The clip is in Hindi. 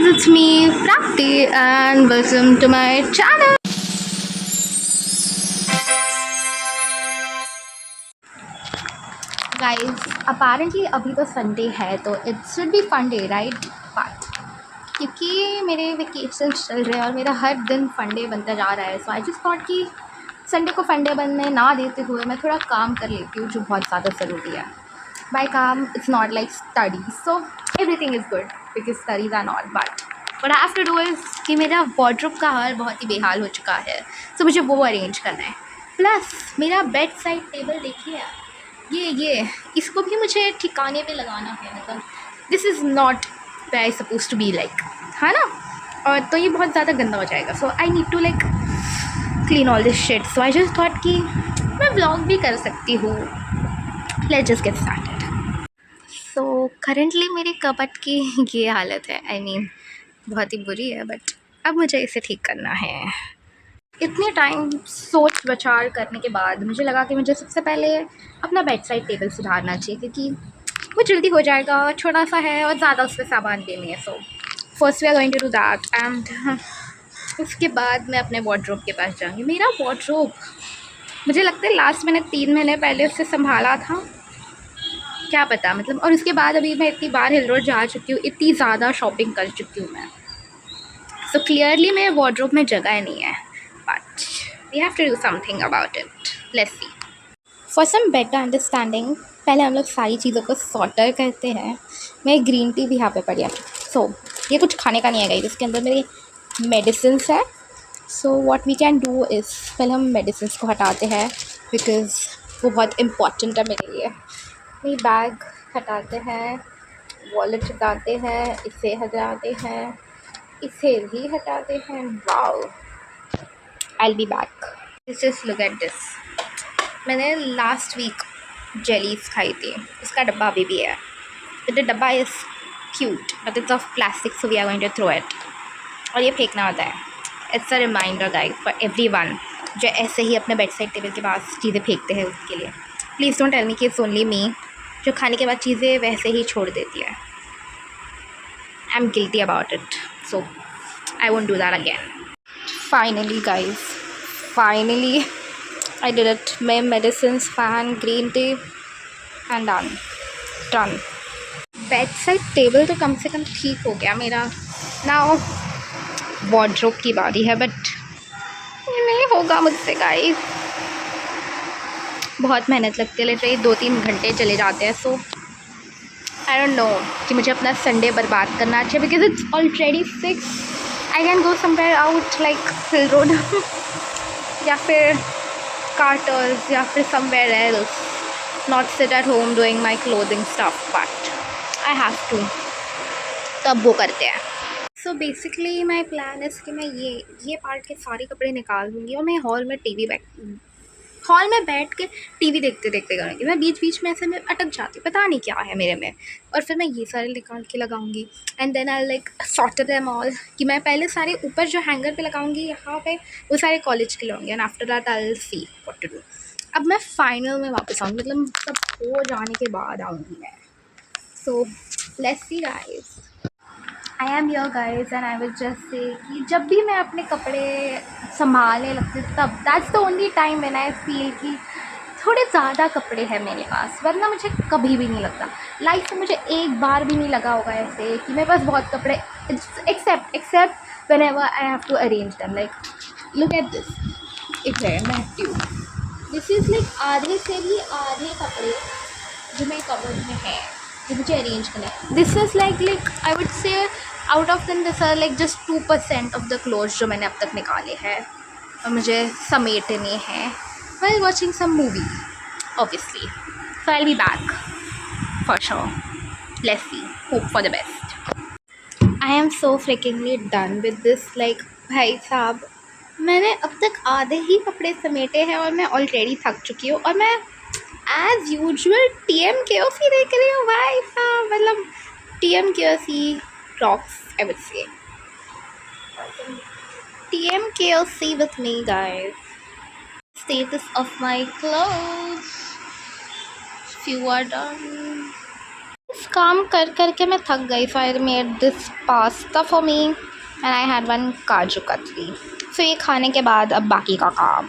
it's me Prapti and welcome to my channel. Guys, apparently अभी तो संडे है तो it should be fun day right, but क्योंकि मेरे वेकेशन चल रहे हैं और मेरा हर दिन फंडे बनता जा रहा है, सो आई जस्ट थॉट कि संडे को फंडे बनने ना देते हुए मैं थोड़ा काम कर लेती हूँ जो बहुत ज़्यादा ज़रूरी है. बाय काम it's not like study, so everything is good because studies are not, but what I have to do is कि मेरा वार्डरोब का हाल बहुत ही बेहाल हो चुका है, सो मुझे वो अरेंज करना है. प्लस मेरा बेड साइड टेबल देखिए आप, ये इसको भी मुझे ठिकाने पे लगाना है. मतलब this is not way I suppose to be like, है ना. और तो ये बहुत ज़्यादा गंदा हो जाएगा, so I need to like clean all this shit. So I just thought कि मैं व्लॉग भी कर सकती हूँ. Let's just get started. So currently मेरे कबर्ड की ये हालत है, आई मीन बहुत ही बुरी है, बट अब मुझे इसे ठीक करना है. इतने टाइम सोच विचार करने के बाद मुझे लगा कि मुझे सबसे पहले अपना बेड साइड टेबल सुधारना चाहिए, क्योंकि वो जल्दी हो जाएगा, छोटा सा है और ज़्यादा उस पर सामान भी नहीं है. So first we are going to do that and उसके बाद मैं अपने वार्डरोब के पास जाऊँगी. मेरा वार्डरोब मुझे लगता है लास्ट मैंने 3 महीने पहले उससे संभाला था, क्या पता मतलब. और उसके बाद अभी मैं इतनी बार हिल रोड जा चुकी हूँ, इतनी ज़्यादा शॉपिंग कर चुकी हूँ मैं. सो क्लियरली मेरे वार्डरोब में जगह नहीं है, but we have to do something about it. Let's see. For some better understanding पहले हम लोग सारी चीज़ों को सॉर्टर करते हैं. मैं ग्रीन टी भी यहाँ पे पड़ी है. सो ये कुछ खाने का नहीं है गाइस, इसके अंदर मेरी मेडिसिन्स है. So what we can do is पहले हम मेडिसिन्स को हटाते हैं बिकॉज़ वो बहुत इम्पॉर्टेंट है मेरे लिए. मेरी बैग हटाते हैं, वॉलेट हटाते हैं, इसे हटाते हैं, इसे भी हटाते हैं. Wow, I will be back. Just look at this. मैंने लास्ट वीक जेलीज खाई थी, उसका डब्बा अभी भी है. द डब्बा is cute but it's of plastic, so we are going to throw it. और ये फेंकना होता है. It's a reminder guide for everyone जो ऐसे ही अपने बेड साइड टेबल के पास चीज़ें फेंकते हैं. उसके लिए प्लीज़ डोंट टेल मी कि इट्स ओनली मी जो खाने के बाद चीज़ें वैसे ही छोड़ देती है. I am guilty about it, so I won't do that again. Finally guys, finally I did it. My medicines, fan, green tea and done. Bed side table तो कम से कम ठीक हो गया मेरा. नाउ वार्डरोब की बारी है, बट ये नहीं होगा मुझसे गाइस. बहुत मेहनत लगती है, लिटरली 2-3 घंटे चले जाते हैं. सो आई डोंट नो कि मुझे अपना संडे बर्बाद करना चाहिए because it's already 6. I can go somewhere out like Hill Road या फिर कार्टर्स या फिर somewhere else, not sit at home doing my clothing stuff, but I have to. तो अब वो करते हैं. So basically my plan is कि मैं ये पार्ट के सारे कपड़े निकाल दूँगी और मैं हॉल में बैठ के टीवी देखते देखते करूँगी. मैं बीच बीच में ऐसे में अटक जाती हूँ, पता नहीं क्या है मेरे में. और फिर मैं ये सारे निकाल के लगाऊंगी and then I like sort them all. कि मैं पहले सारे ऊपर जो हैंगर पे लगाऊंगी यहाँ पे वो सारे कॉलेज के लगाऊंगी and after that I will see what to do. अब मैं फाइनल में वापस आऊँगी, मतलब सब हो जाने के बाद आऊँगी मैं. So let's see guys. I am your guys and I will just say कि जब भी मैं अपने कपड़े संभालने लगती हूँ तब that's the only time when I feel कि थोड़े ज़्यादा कपड़े हैं मेरे पास, वरना मुझे कभी भी नहीं लगता. लाइफ में मुझे एक बार भी नहीं लगा होगा ऐसे कि मेरे पास बहुत कपड़े, except whenever I have to arrange them. Like look at this. एक मैं हटती हूँ. दिस इज़ लाइक आधे से भी आधे कपड़े जो मेरे कबर्ड में है जो मुझे अरेंज करना है. This is like I would say out of them this are like just 2% of the clothes जो मैंने अब तक निकाले हैं और मुझे समेटने हैं while watching some movie obviously. So I'll be back for sure. Let's see, hope for the best. I am so freakingly done with this. like भाई साहब, मैंने अब तक आधे ही कपड़े समेटे हैं और मैं ऑलरेडी थक चुकी हूँ. और मैं एज यूजुअल TMKOC देख रही हूँ भाई साहब. मतलब TMKOC rocks, I would say. TMKOC with me guys. Status of my clothes. Few are done. इस काम कर कर के मैं थक गई, so I made this pasta for me and I had one kaju katli. सो ये खाने के बाद अब बाकी का काम।